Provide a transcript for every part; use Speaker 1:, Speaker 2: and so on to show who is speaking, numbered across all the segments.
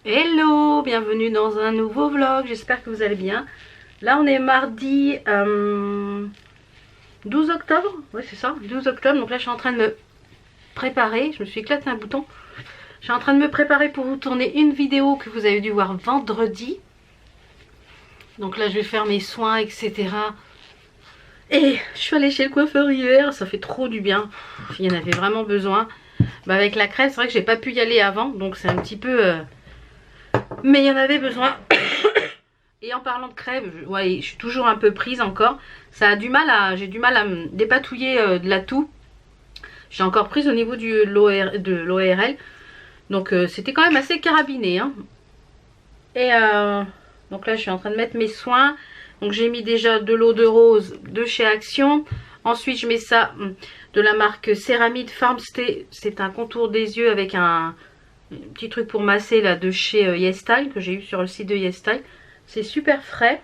Speaker 1: Hello, bienvenue dans un nouveau vlog, j'espère que vous allez bien. Là on est mardi 12 octobre, ouais c'est ça, 12 octobre, donc là je suis en train de me préparer, je me suis éclaté un bouton. Je suis en train de me préparer pour vous tourner une vidéo que vous avez dû voir vendredi. Donc là je vais faire mes soins, etc. Et je suis allée chez le coiffeur hier, ça fait trop du bien, il y en avait vraiment besoin. Bah avec la crève, c'est vrai que j'ai pas pu y aller avant, donc c'est un petit peu... mais il y en avait besoin. Et en parlant de crève, ouais, je suis toujours un peu prise encore. Ça a du mal à, j'ai du mal à me dépatouiller de la toux. J'ai encore prise au niveau de l'ORL. Donc c'était quand même assez carabiné. Hein. Et donc là je suis en train de mettre mes soins. Donc j'ai mis déjà de l'eau de rose de chez Action. Ensuite je mets ça de la marque Céramide Farmstay. C'est un contour des yeux avec un petit truc pour masser là de chez YesStyle que j'ai eu sur le site de YesStyle. C'est super frais.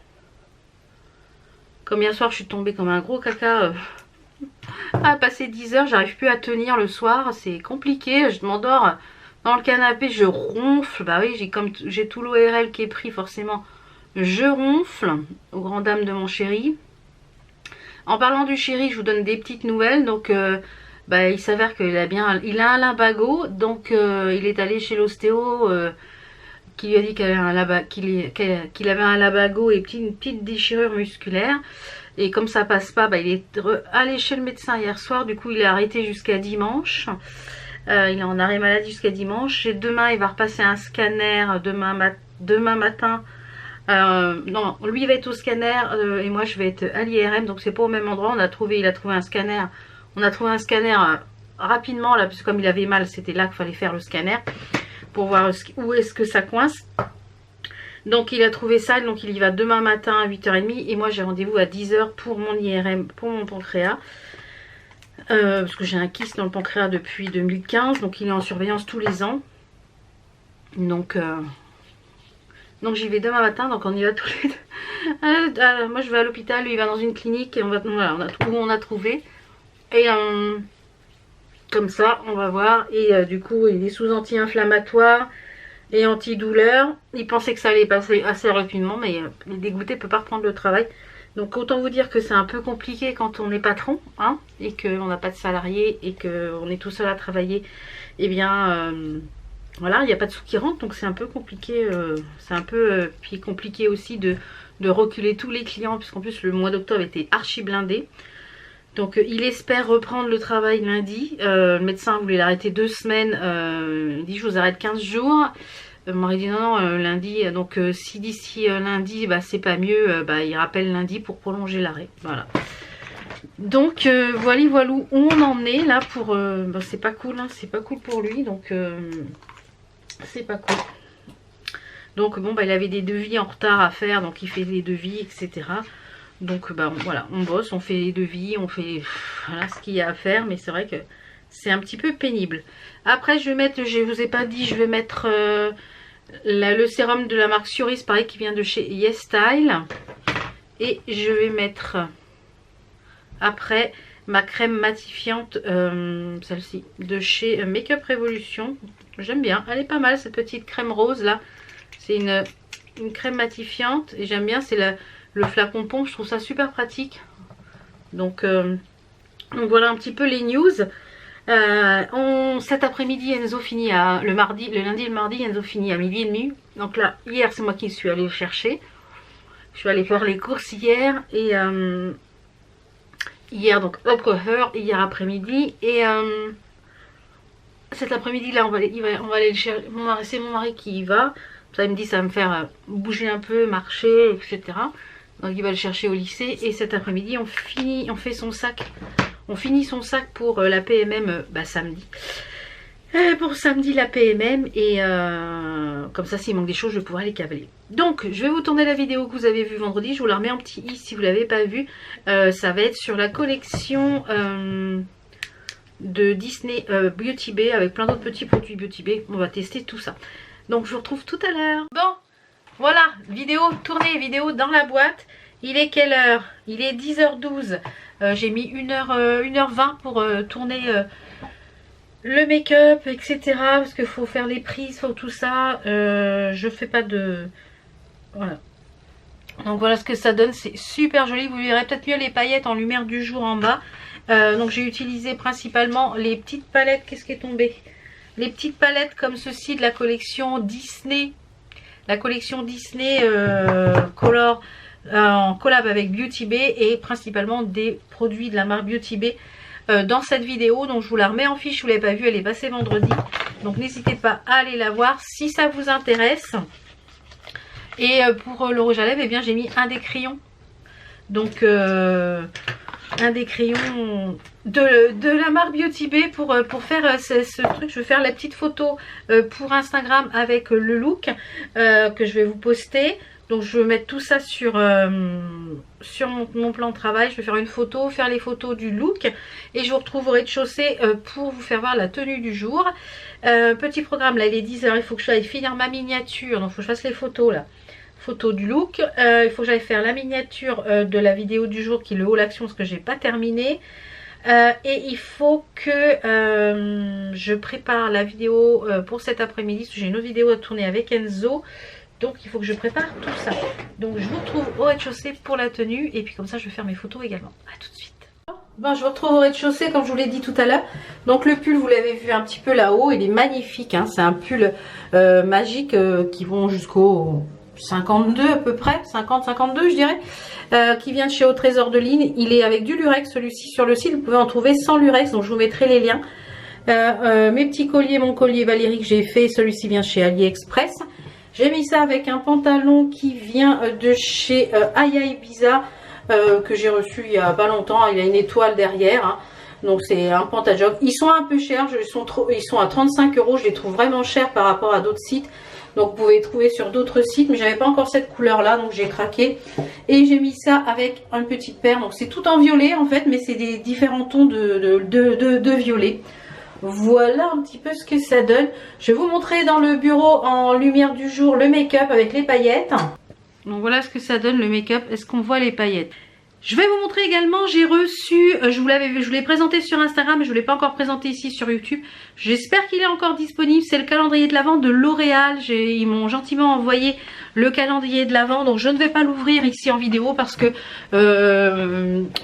Speaker 1: Comme hier soir je suis tombée comme un gros caca à passer 10 heures, j'arrive plus à tenir le soir, c'est compliqué, je m'endors dans le canapé, je ronfle, bah oui j'ai tout l'ORL qui est pris forcément, je ronfle aux grandes dames de mon chéri. En parlant du chéri, je vous donne des petites nouvelles, donc bah, il s'avère qu'il a un lumbago, donc il est allé chez l'ostéo qui lui a dit qu'il avait un lumbago et une petite déchirure musculaire. Et comme ça passe pas, bah, il est allé chez le médecin hier soir. Du coup, il est arrêté jusqu'à dimanche. Il est en arrêt maladie jusqu'à dimanche. Et demain, il va repasser un scanner demain matin. Non, lui il va être au scanner et moi je vais être à l'IRM. Donc c'est pas au même endroit. Il a trouvé un scanner. On a trouvé un scanner rapidement là, parce que comme il avait mal, c'était là qu'il fallait faire le scanner pour voir où est-ce que ça coince. Donc il a trouvé ça, donc il y va demain matin à 8h30 et moi j'ai rendez-vous à 10h pour mon IRM, pour mon pancréas. Parce que j'ai un kyste dans le pancréas depuis 2015, donc il est en surveillance tous les ans. Donc j'y vais demain matin, donc on y va tous les deux. Moi je vais à l'hôpital, lui il va dans une clinique et voilà, on a trouvé. Et comme ça on va voir. Et du coup il est sous anti-inflammatoire et antidouleur. Il pensait que ça allait passer assez rapidement, mais il est dégoûté, peut pas reprendre le travail. Donc autant vous dire que c'est un peu compliqué quand on est patron, hein, et qu'on n'a pas de salariés et qu'on est tout seul à travailler. Et bien voilà, il n'y a pas de sous qui rentrent, donc c'est un peu compliqué. C'est un peu puis compliqué aussi de reculer tous les clients, puisqu'en plus le mois d'octobre était archi blindé. Donc il espère reprendre le travail lundi. Le médecin voulait l'arrêter 2 semaines. Il dit je vous arrête 15 jours. Mon mari dit non, lundi. Donc si d'ici lundi bah, c'est pas mieux, bah, il rappelle lundi pour prolonger l'arrêt. Voilà. Donc voilà où on en est là pour... bah, c'est pas cool, hein, c'est pas cool pour lui. Donc c'est pas cool. Donc bon bah il avait des devis en retard à faire. Donc il fait des devis, etc. Donc bah, voilà, on bosse, on fait les devis, on fait voilà, ce qu'il y a à faire, mais c'est vrai que c'est un petit peu pénible. Après je vais mettre, je vous ai pas dit, je vais mettre le sérum de la marque Suris, pareil, qui vient de chez YesStyle. Et je vais mettre après ma crème matifiante, celle-ci, de chez Make-up Revolution. J'aime bien, elle est pas mal cette petite crème rose là. C'est une crème matifiante et j'aime bien, c'est le flacon pompe, je trouve ça super pratique. Donc voilà un petit peu les news. Cet après-midi Enzo finit le lundi et le mardi Enzo finit à 12h30. Donc là hier c'est moi qui suis allée le chercher. Je suis allée faire les courses hier et hier donc hop coiffeur hier après-midi et cet après-midi là on va aller le chercher. C'est mon mari qui y va. Ça il me dit ça va me faire bouger un peu, marcher, etc. Donc il va le chercher au lycée et cet après-midi on finit son sac pour la PMM bah, samedi. Pour samedi la PMM et comme ça s'il manque des choses je pourrai les cavaler. Donc je vais vous tourner la vidéo que vous avez vue vendredi, je vous la remets en petit i si vous ne l'avez pas vue. Ça va être sur la collection de Disney Beauty Bay avec plein d'autres petits produits Beauty Bay. On va tester tout ça. Donc je vous retrouve tout à l'heure. Bon, voilà, vidéo tournée, vidéo dans la boîte. Il est quelle heure? Il est 10h12. J'ai mis 1h20 pour tourner le make-up, etc. Parce qu'il faut faire les prises, faut tout ça. Je fais pas de... Voilà. Donc voilà ce que ça donne, c'est super joli. Vous verrez peut-être mieux les paillettes en lumière du jour en bas. Donc j'ai utilisé principalement les petites palettes. Qu'est-ce qui est tombé? Les petites palettes comme ceci de la collection Disney. La collection Disney Color en collab avec Beauty Bay. Et principalement des produits de la marque Beauty Bay dans cette vidéo. Donc je vous la remets en fiche, je ne vous l'avez pas vue, elle est passée vendredi. Donc n'hésitez pas à aller la voir si ça vous intéresse. Et pour le rouge à lèvres, eh bien j'ai mis un des crayons. Donc un des crayons de la marque Beauty Bay pour faire ce truc. Je vais faire la petite photo pour Instagram avec le look que je vais vous poster. Donc je vais mettre tout ça sur mon plan de travail. Je vais faire une photo, faire les photos du look. Et je vous retrouve au rez-de-chaussée pour vous faire voir la tenue du jour. Petit programme, là il est 10 h, il faut que je aille finir ma miniature. Donc il faut que je fasse les photos là. Photo du look. Il faut que j'aille faire la miniature de la vidéo du jour qui est le haul action parce que j'ai pas terminé. Et il faut que je prépare la vidéo pour cet après-midi. J'ai une autre vidéo à tourner avec Enzo. Donc il faut que je prépare tout ça. Donc je vous retrouve au rez-de-chaussée pour la tenue. Et puis comme ça je vais faire mes photos également. A tout de suite. Bon, je vous retrouve au rez-de-chaussée comme je vous l'ai dit tout à l'heure. Donc le pull vous l'avez vu un petit peu là-haut. Il est magnifique. Hein. C'est un pull magique qui vont jusqu'au 52 à peu près. 50-52 je dirais. Qui vient de chez Au Trésor de Ligne. Il est avec du lurex celui-ci sur le site. Vous pouvez en trouver sans lurex. Donc je vous mettrai les liens. Mes petits colliers. Mon collier Valérie que j'ai fait. Celui-ci vient chez AliExpress. J'ai mis ça avec un pantalon qui vient de chez Aya Ibiza que j'ai reçu il y a pas longtemps. Il a une étoile derrière. Hein. Donc c'est un pantajog. Ils sont un peu chers. Ils sont à 35 €. Je les trouve vraiment chers par rapport à d'autres sites. Donc vous pouvez les trouver sur d'autres sites. Mais j'avais pas encore cette couleur là. Donc j'ai craqué. Et j'ai mis ça avec une petite paire. Donc c'est tout en violet en fait. Mais c'est des différents tons de violet. Voilà un petit peu ce que ça donne. Je vais vous montrer dans le bureau en lumière du jour le make-up avec les paillettes. Donc voilà ce que ça donne le make-up. Est-ce qu'on voit les paillettes? Je vais vous montrer également, j'ai reçu, je vous l'ai présenté sur Instagram, mais je ne l'ai pas encore présenté ici sur YouTube. J'espère qu'il est encore disponible. C'est le calendrier de l'Avent de L'Oréal. Ils m'ont gentiment envoyé le calendrier de l'Avent. Donc je ne vais pas l'ouvrir ici en vidéo parce que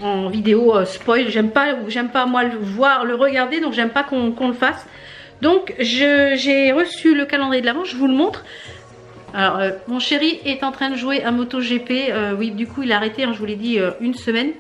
Speaker 1: en vidéo spoil, j'aime pas moi le regarder, donc j'aime pas qu'on le fasse. Donc j'ai reçu le calendrier de l'Avent, je vous le montre. Alors mon chéri est en train de jouer à MotoGP, oui du coup il a arrêté, hein, je vous l'ai dit, une semaine.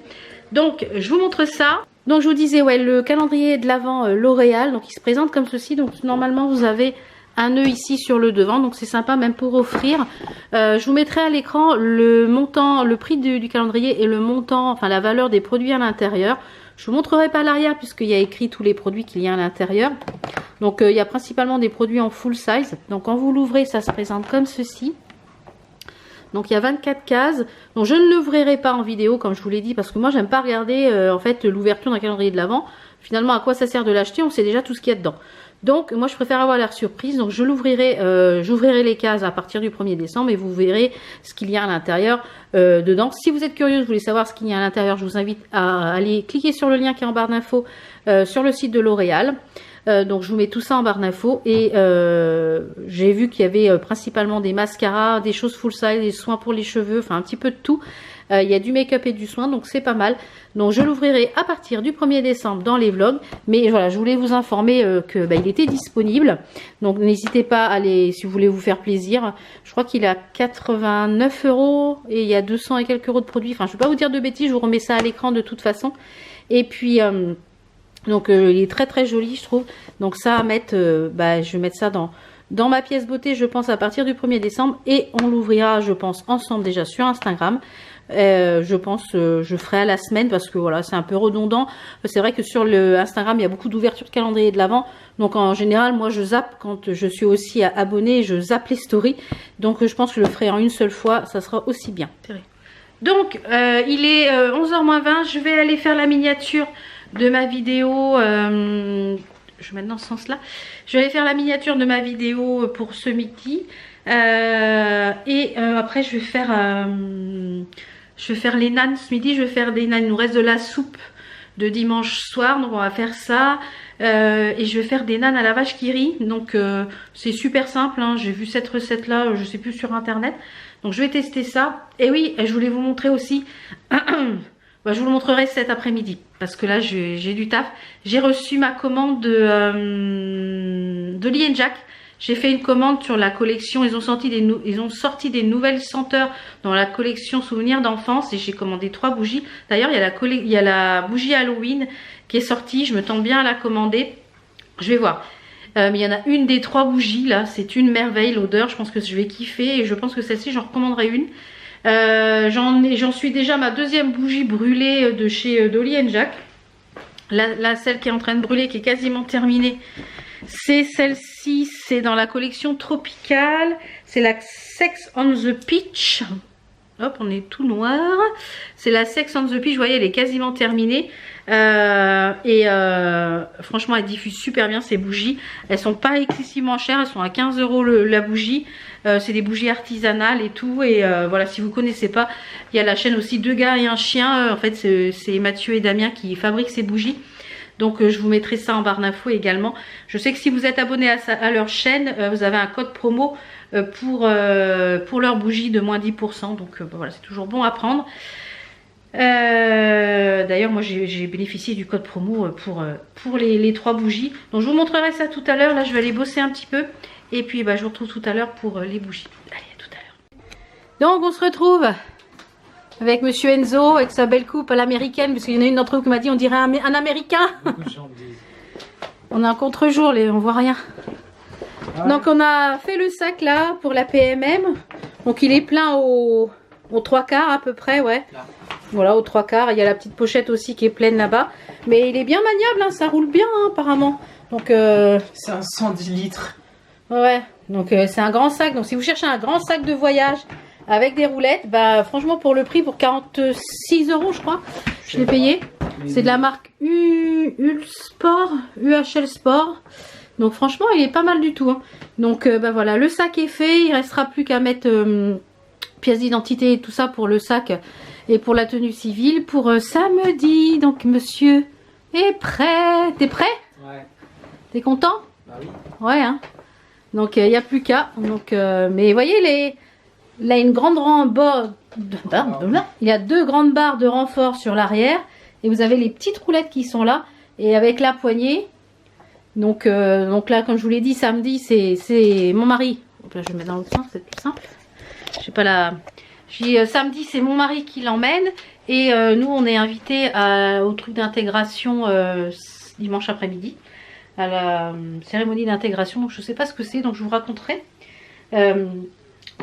Speaker 1: Donc je vous montre ça. Donc je vous disais, ouais, le calendrier de l'Avent L'Oréal, donc il se présente comme ceci. Donc normalement vous avez un nœud ici sur le devant, donc c'est sympa même pour offrir. Je vous mettrai à l'écran le montant, le prix du calendrier et le montant, enfin la valeur des produits à l'intérieur. Je vous montrerai pas l'arrière puisqu'il y a écrit tous les produits qu'il y a à l'intérieur. Donc il y a principalement des produits en full size. Donc quand vous l'ouvrez, ça se présente comme ceci. Donc il y a 24 cases. Donc je ne l'ouvrirai pas en vidéo comme je vous l'ai dit parce que moi j'aime pas regarder en fait l'ouverture d'un calendrier de l'Avent. Finalement à quoi ça sert de l'acheter? On sait déjà tout ce qu'il y a dedans. Donc moi je préfère avoir l'air surprise. Donc je l'ouvrirai, j'ouvrirai les cases à partir du 1er décembre et vous verrez ce qu'il y a à l'intérieur dedans. Si vous êtes curieux, vous voulez savoir ce qu'il y a à l'intérieur, je vous invite à aller cliquer sur le lien qui est en barre d'infos sur le site de L'Oréal. Donc je vous mets tout ça en barre d'infos et j'ai vu qu'il y avait principalement des mascaras, des choses full size, des soins pour les cheveux, enfin un petit peu de tout. Il y a du make-up et du soin, donc c'est pas mal. Donc je l'ouvrirai à partir du 1er décembre dans les vlogs. Mais voilà, je voulais vous informer que il était disponible. Donc n'hésitez pas à aller, si vous voulez vous faire plaisir. Je crois qu'il est à 89 € et il y a 200 et quelques euros de produits. Enfin je ne vais pas vous dire de bêtises, je vous remets ça à l'écran de toute façon. Et puis... donc il est très très joli je trouve. Donc ça à mettre, je vais mettre ça dans ma pièce beauté je pense à partir du 1er décembre. Et on l'ouvrira je pense ensemble déjà sur Instagram. Je pense je ferai à la semaine parce que voilà c'est un peu redondant. C'est vrai que sur le Instagram il y a beaucoup d'ouverture de calendrier de l'Avent. Donc en général moi je zappe quand je suis aussi abonnée, je zappe les stories. Donc je pense que je le ferai en une seule fois, ça sera aussi bien. Donc il est 11h-20, je vais aller faire la miniature de ma vidéo, je vais mettre dans ce sens là, je vais aller faire la miniature de ma vidéo pour ce midi et après je vais faire les nanes ce midi, je vais faire des nanes, il nous reste de la soupe de dimanche soir. Donc on va faire ça. Et je vais faire des nanes à la vache qui rit. Donc c'est super simple, hein. J'ai vu cette recette là, je sais plus, sur internet. Donc je vais tester ça. Et oui, je voulais vous montrer aussi. Bah, je vous le montrerai cet après-midi. Parce que là j'ai du taf. J'ai reçu ma commande de Lee & Jack. J'ai fait une commande sur la collection. Ils ont sorti des nouvelles senteurs dans la collection souvenirs d'enfance. Et j'ai commandé 3 bougies. D'ailleurs, il y a la bougie Halloween qui est sortie. Je me tente bien à la commander. Je vais voir. Mais il y en a une des 3 bougies là. C'est une merveille, l'odeur. Je pense que je vais kiffer. Et je pense que celle-ci, j'en recommanderai une. J'en suis déjà à ma 2e bougie brûlée de chez Dolly & Jack. Celle qui est en train de brûler, qui est quasiment terminée. C'est celle-ci, c'est dans la collection tropicale, c'est la Sex on the Peach. Hop, on est tout noir. C'est la Sex on the Peach, vous voyez, elle est quasiment terminée. Franchement, elle diffuse super bien ces bougies. Elles sont pas excessivement chères, elles sont à 15 € la bougie. C'est des bougies artisanales et tout. Et voilà, si vous connaissez pas, il y a la chaîne aussi 2 gars et un chien. En fait, c'est Mathieu et Damien qui fabriquent ces bougies. Donc je vous mettrai ça en barre d'infos également. Je sais que si vous êtes abonné à leur chaîne, vous avez un code promo pour leur bougie de moins 10%. Donc voilà, c'est toujours bon à prendre. D'ailleurs moi j'ai bénéficié du code promo pour les 3 bougies. Donc je vous montrerai ça tout à l'heure. Là je vais aller bosser un petit peu. Et puis je vous retrouve tout à l'heure pour les bougies. Allez, à tout à l'heure. Donc on se retrouve avec Monsieur Enzo, avec sa belle coupe à l'américaine, parce qu'il y en a une d'entre vous qui m'a dit on dirait un américain. On est en contre-jour, on voit rien. Ouais. Donc on a fait le sac là pour la PMM. Donc il est plein aux 3/4 à peu près, ouais. Là. Voilà, aux 3/4. Il y a la petite pochette aussi qui est pleine là-bas. Mais il est bien maniable, hein, ça roule bien hein, apparemment. Donc
Speaker 2: c'est un 110 litres.
Speaker 1: Ouais, donc c'est un grand sac. Donc si vous cherchez un grand sac de voyage avec des roulettes, bah franchement pour le prix, pour 46 € je crois, je l'ai payé. C'est de la marque UHL Sport. Donc franchement il est pas mal du tout. Hein. Donc bah voilà, le sac est fait. Il restera plus qu'à mettre pièce d'identité et tout ça pour le sac et pour la tenue civile pour samedi. Donc monsieur est prêt. T'es prêt?
Speaker 2: Ouais.
Speaker 1: T'es content?
Speaker 2: Bah oui.
Speaker 1: Ouais hein. Donc il n'y a plus qu'à. Donc mais voyez là une grande barre. Il y a 2 grandes barres de renfort sur l'arrière. Et vous avez les petites roulettes qui sont là. Et avec la poignée. Donc là, comme je vous l'ai dit, samedi, c'est mon mari. Donc là, je vais mettre dans l'autre sens, c'est plus simple. Je sais pas la... samedi, c'est mon mari qui l'emmène. Et nous, on est invités au truc d'intégration dimanche après-midi. À la cérémonie d'intégration. Donc je sais pas ce que c'est, donc je vous raconterai.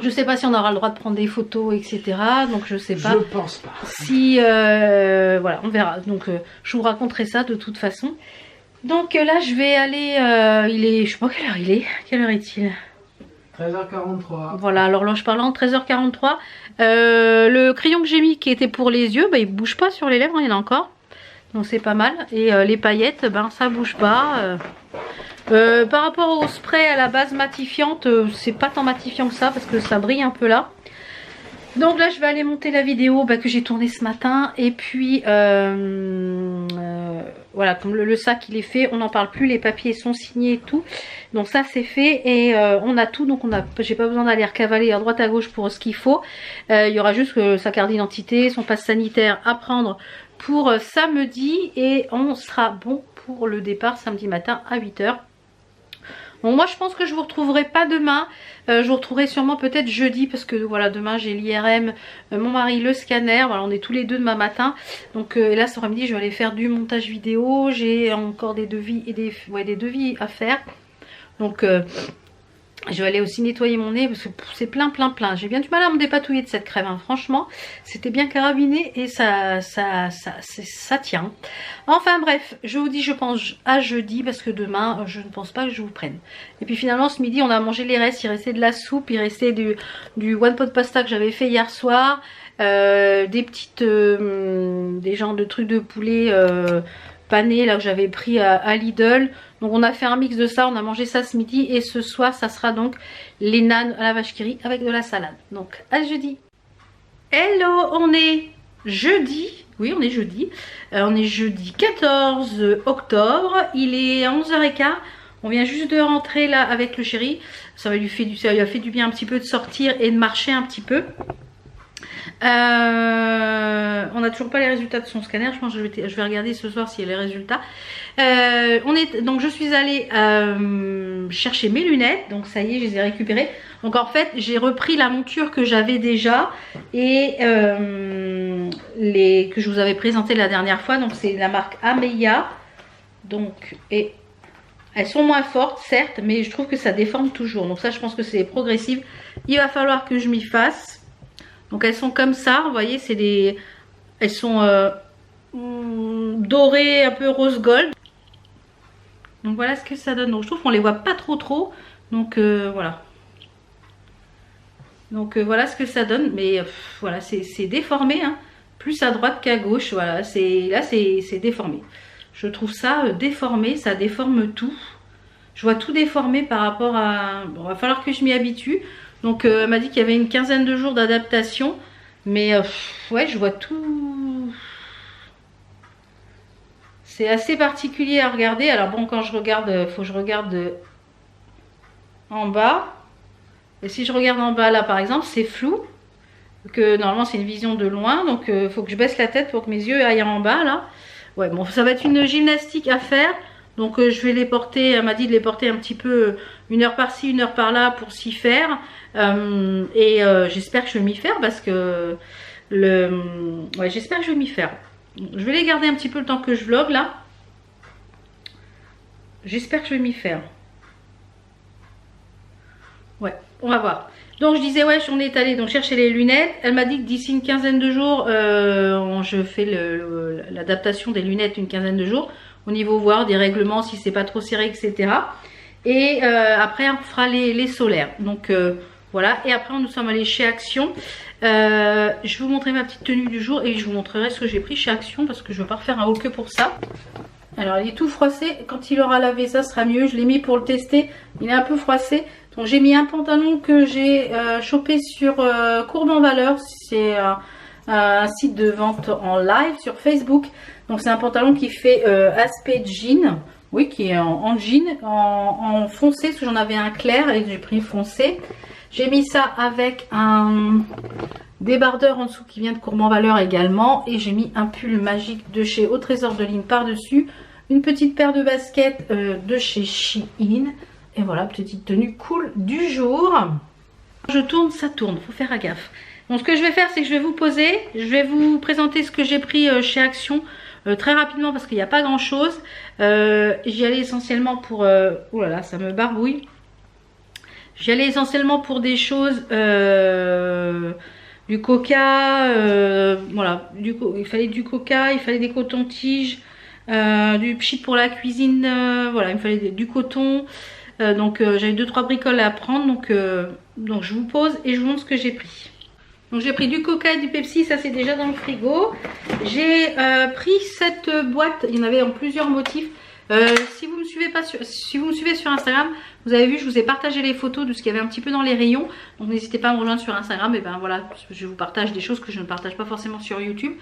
Speaker 1: Je sais pas si on aura le droit de prendre des photos, etc. Donc je sais pas.
Speaker 2: Je pense pas.
Speaker 1: Si voilà, on verra. Donc je vous raconterai ça de toute façon. Donc là je vais aller. Il est, je sais pas quelle heure il est. Quelle heure est-il?
Speaker 2: 13h43.
Speaker 1: Voilà, l'horloge parlante, 13h43. Le crayon que j'ai mis qui était pour les yeux, bah, il bouge pas sur les lèvres, hein, il y en a encore. Donc c'est pas mal. Et les paillettes, ben ça bouge pas. Par rapport au spray à la base matifiante, c'est pas tant matifiant que ça parce que ça brille un peu là. Donc là je vais aller monter la vidéo que j'ai tournée ce matin. Et puis voilà, comme le sac il est fait, on n'en parle plus, les papiers sont signés et tout. Donc ça c'est fait et on a tout. Donc j'ai pas besoin d'aller recavaler à droite à gauche pour ce qu'il faut. Il y aura juste sa carte d'identité, son passe sanitaire à prendre pour samedi. Et on sera bon pour le départ samedi matin à 8 h. Bon, moi je pense que je vous retrouverai pas demain, je vous retrouverai sûrement peut-être jeudi parce que voilà, demain j'ai l'IRM, mon mari le scanner, voilà, on est tous les deux demain matin. Donc là cet après-midi je vais aller faire du montage vidéo, j'ai encore des devis et des devis à faire. Donc je vais aller aussi nettoyer mon nez parce que c'est plein. J'ai bien du mal à me dépatouiller de cette crème, hein. Franchement c'était bien carabiné et ça tient. Enfin bref, je vous dis je pense à jeudi parce que demain je ne pense pas que je vous prenne. Et puis finalement ce midi on a mangé les restes, il restait de la soupe, il restait du one pot pasta que j'avais fait hier soir, des genres de trucs de poulet pané là que j'avais pris à Lidl. Donc on a fait un mix de ça, on a mangé ça ce midi et ce soir ça sera donc les nanes à la vache qui rit avec de la salade. Donc à jeudi. Hello, on est jeudi Oui, on est jeudi. On est jeudi 14 octobre. Il est 11h15. On vient juste de rentrer là avec le chéri. Ça lui a fait du bien un petit peu de sortir et de marcher un petit peu. On n'a toujours pas les résultats de son scanner. Je pense que je vais regarder ce soir s'il y a les résultats. Donc je suis allée chercher mes lunettes. Donc ça y est, je les ai récupérées. Donc en fait, j'ai repris la monture que j'avais déjà et que je vous avais présenté la dernière fois. Donc c'est la marque Ameya. Donc elles sont moins fortes, certes, mais je trouve que ça déforme toujours. Donc ça, je pense que c'est progressif. Il va falloir que je m'y fasse. Donc elles sont comme ça, vous voyez, elles sont dorées, un peu rose gold. Donc voilà ce que ça donne. Donc je trouve qu'on les voit pas trop. Donc voilà. Donc voilà ce que ça donne. Mais voilà, c'est déformé, hein. Plus à droite qu'à gauche. Voilà, là c'est déformé. Je trouve ça déformé, ça déforme tout. Je vois tout déformé par rapport à... Bon, va falloir que je m'y habitue. Donc elle m'a dit qu'il y avait une quinzaine de jours d'adaptation. Mais ouais, je vois tout. C'est assez particulier à regarder. Alors bon, quand je regarde, faut que je regarde en bas. Et si je regarde en bas là par exemple, c'est flou. Que normalement c'est une vision de loin. Donc faut que je baisse la tête pour que mes yeux aillent en bas là. Ouais, bon, ça va être une gymnastique à faire. Donc je vais les porter, elle m'a dit de les porter un petit peu, une heure par-ci, une heure par-là pour s'y faire. J'espère que je vais m'y faire parce que ouais, j'espère que je vais m'y faire. Je vais les garder un petit peu le temps que je vlog là. J'espère que je vais m'y faire. Ouais, on va voir. Donc je disais ouais, on est allé donc chercher les lunettes. Elle m'a dit que d'ici une quinzaine de jours, je fais l'adaptation des lunettes une quinzaine de jours. Au niveau voir des règlements, si c'est pas trop serré, etc. Et après on fera les solaires. Donc voilà. Et après nous sommes allés chez Action. Je vais vous montrer ma petite tenue du jour et je vous montrerai ce que j'ai pris chez Action parce que je veux pas refaire un haul que pour ça. Alors il est tout froissé. Quand il aura lavé ça sera mieux. Je l'ai mis pour le tester. Il est un peu froissé. Donc j'ai mis un pantalon que j'ai chopé sur Courbe en Valeur. C'est un site de vente en live sur Facebook. Donc c'est un pantalon qui fait aspect jean. Oui, qui est en jean, en foncé, parce que j'en avais un clair et j'ai pris foncé. J'ai mis ça avec un débardeur en dessous qui vient de Courbe en Valeur également. Et j'ai mis un pull magique de chez Au Trésor de Ligne par-dessus. Une petite paire de baskets de chez Shein. Et voilà, petite tenue cool du jour. Je tourne, ça tourne, faut faire gaffe. Donc ce que je vais faire, c'est que je vais vous poser. Je vais vous présenter ce que j'ai pris chez Action très rapidement parce qu'il n'y a pas grand chose. J'y allais essentiellement pour... oh là là, ça me barbouille. J'y allais essentiellement pour des choses... du coca, voilà. Il fallait du coca, il fallait des cotons-tiges, du pchit pour la cuisine, voilà, il me fallait du coton. Donc j'avais 2-3 bricoles à prendre, donc je vous pose et je vous montre ce que j'ai pris. Donc j'ai pris du coca et du Pepsi, ça c'est déjà dans le frigo. J'ai pris cette boîte, il y en avait en plusieurs motifs. Si vous me suivez sur Instagram, vous avez vu, je vous ai partagé les photos de ce qu'il y avait un petit peu dans les rayons. Donc n'hésitez pas à me rejoindre sur Instagram, et ben voilà, je vous partage des choses que je ne partage pas forcément sur YouTube.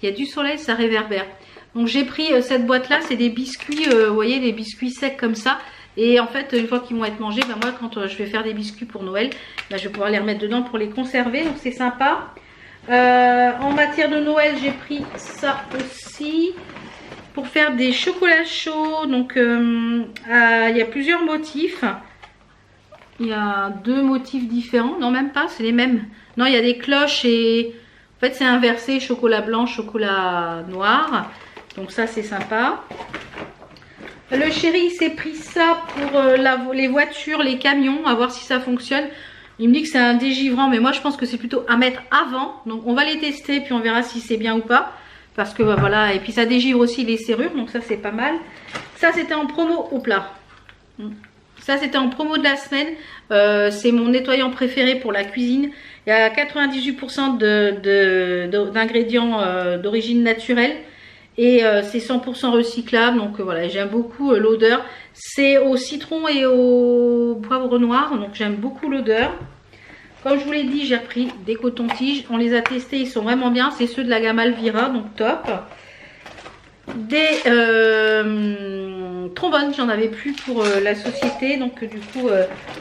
Speaker 1: Il y a du soleil, ça réverbère. Donc j'ai pris cette boîte là, c'est des biscuits, vous voyez, des biscuits secs comme ça. Et en fait, une fois qu'ils vont être mangés, ben moi quand je vais faire des biscuits pour Noël, ben je vais pouvoir les remettre dedans pour les conserver. Donc c'est sympa. En matière de Noël, j'ai pris ça aussi pour faire des chocolats chauds. Donc il y a plusieurs motifs. Il y a 2 motifs différents. Non, même pas, c'est les mêmes. Non, il y a des cloches et en fait c'est inversé, chocolat blanc, chocolat noir. Donc ça c'est sympa. Le chéri s'est pris ça pour les voitures, les camions, à voir si ça fonctionne. Il me dit que c'est un dégivrant, mais moi je pense que c'est plutôt à mettre avant. Donc on va les tester, puis on verra si c'est bien ou pas. Parce que voilà, et puis ça dégivre aussi les serrures, donc ça c'est pas mal. Ça c'était en promo au plat. Ça c'était en promo de la semaine. C'est mon nettoyant préféré pour la cuisine. Il y a 98% d'ingrédients d'origine naturelle. Et c'est 100% recyclable, donc voilà, j'aime beaucoup l'odeur. C'est au citron et au poivre noir, donc j'aime beaucoup l'odeur. Comme je vous l'ai dit, j'ai repris des cotons-tiges. On les a testés, ils sont vraiment bien. C'est ceux de la gamme Alvira, donc top. Des trombones, j'en avais plus pour la société. Donc du coup,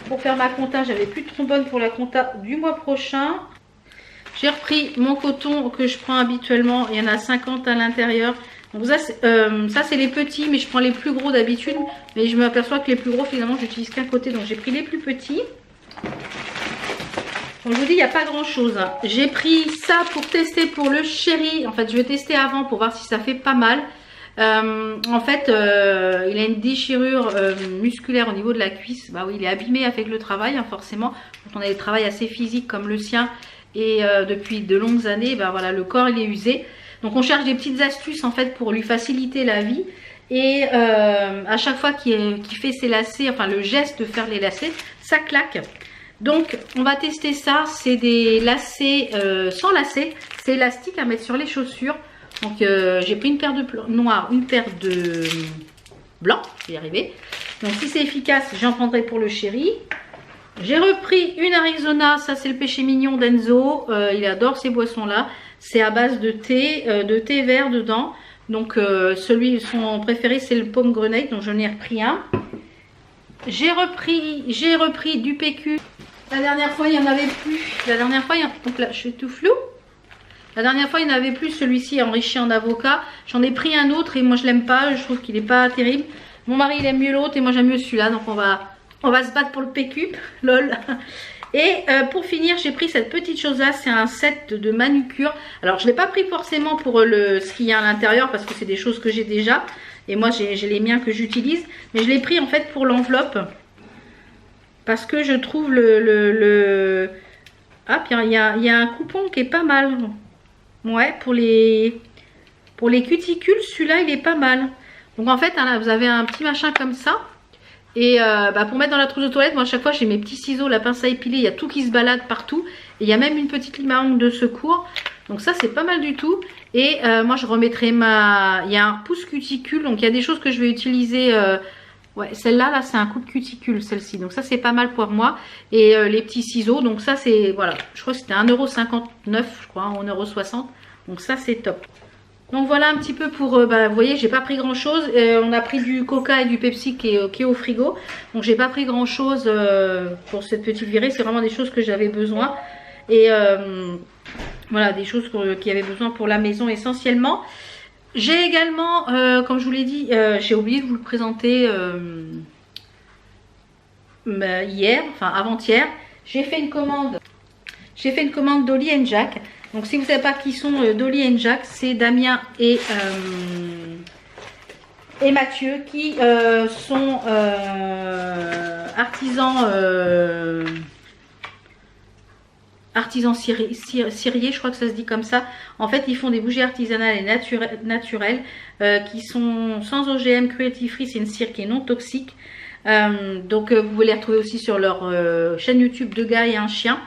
Speaker 1: pour faire ma compta, j'avais plus de trombones pour la compta du mois prochain. J'ai repris mon coton que je prends habituellement. Il y en a 50 à l'intérieur. Donc ça c'est les petits, mais je prends les plus gros d'habitude. Mais je m'aperçois que les plus gros, finalement, j'utilise qu'un côté. Donc j'ai pris les plus petits. Donc je vous dis, il n'y a pas grand chose. Hein. J'ai pris ça pour tester pour le chéri. En fait, je vais tester avant pour voir si ça fait pas mal. En fait, il a une déchirure musculaire au niveau de la cuisse. Bah oui, il est abîmé avec le travail, hein, forcément. Quand on a des travails assez physiques comme le sien et depuis de longues années, bah voilà, le corps il est usé. Donc on cherche des petites astuces en fait pour lui faciliter la vie. Et à chaque fois qu'il fait ses lacets, enfin le geste de faire les lacets, ça claque. Donc on va tester ça. C'est des lacets sans lacets. C'est élastique à mettre sur les chaussures. Donc j'ai pris une paire de noir, une paire de blanc, je vais y arriver. Donc si c'est efficace, j'en prendrai pour le chéri. J'ai repris une Arizona, ça c'est le péché mignon d'Enzo. Il adore ces boissons là. C'est à base de thé vert dedans. Donc son préféré c'est le pomme grenade, donc j'en ai repris un. J'ai repris du PQ. La dernière fois il n'y en avait plus. La dernière fois, donc là je suis tout flou. La dernière fois, il n'y en avait plus. Celui-ci est enrichi en avocat. J'en ai pris un autre et moi, je l'aime pas. Je trouve qu'il n'est pas terrible. Mon mari, il aime mieux l'autre et moi, j'aime mieux celui-là. Donc, on va se battre pour le PQ. Lol. Et pour finir, j'ai pris cette petite chose-là. C'est un set de manucure. Alors, je ne l'ai pas pris forcément pour ce qu'il y a à l'intérieur parce que c'est des choses que j'ai déjà. Et moi, j'ai les miens que j'utilise. Mais je l'ai pris en fait pour l'enveloppe. Parce que je trouve Ah, puis il y a un coupon qui est pas mal. Ouais, pour les cuticules, celui-là, il est pas mal. Donc, en fait, hein, là, vous avez un petit machin comme ça. Et pour mettre dans la trousse de toilette, moi, à chaque fois, j'ai mes petits ciseaux, la pince à épiler. Il y a tout qui se balade partout. Et il y a même une petite lime à ongles de secours. Donc, ça, c'est pas mal du tout. Et moi, je remettrai il y a un pouce cuticule. Donc, il y a des choses que je vais utiliser... Ouais, celle-là, là, c'est un coupe cuticule, celle-ci. Donc, ça, c'est pas mal pour moi. Et les petits ciseaux. Donc, ça, c'est... Voilà. Je crois que c'était 1,59 €, je crois. 1,60 €. Donc, ça, c'est top. Donc, voilà un petit peu pour... vous voyez, j'ai pas pris grand-chose. On a pris du Coca et du Pepsi qui est au frigo. Donc, j'ai pas pris grand-chose pour cette petite virée. C'est vraiment des choses que j'avais besoin. Et voilà, des choses qui avaient besoin pour la maison essentiellement. J'ai également, comme je vous l'ai dit, j'ai oublié de vous le présenter hier, enfin avant-hier. J'ai fait une commande Dolly & Jack. Donc si vous ne savez pas qui sont Dolly & Jack, c'est Damien et Mathieu qui sont artisans ciriers, je crois que ça se dit comme ça. En fait, ils font des bougies artisanales et naturelles qui sont sans OGM, cruelty free. C'est une cire qui est non toxique. Donc, vous pouvez les retrouver aussi sur leur chaîne YouTube Deux gars et un chien.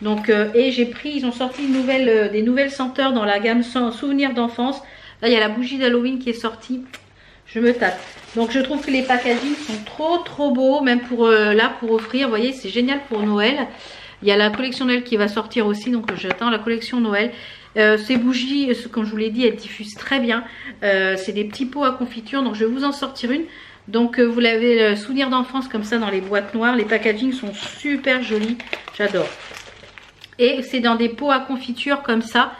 Speaker 1: Donc, et j'ai pris, ils ont sorti des nouvelles senteurs dans la gamme souvenirs d'enfance. Là, il y a la bougie d'Halloween qui est sortie. Je me tâte. Donc, je trouve que les packagings sont trop beaux, même pour offrir. Vous voyez, c'est génial pour Noël. Il y a la collection Noël qui va sortir aussi, donc j'attends la collection Noël. Ces bougies, comme je vous l'ai dit, elles diffusent très bien. C'est des petits pots à confiture, donc je vais vous en sortir une. Donc vous l'avez le souvenir d'enfance comme ça dans les boîtes noires. Les packagings sont super jolis, j'adore. Et c'est dans des pots à confiture comme ça.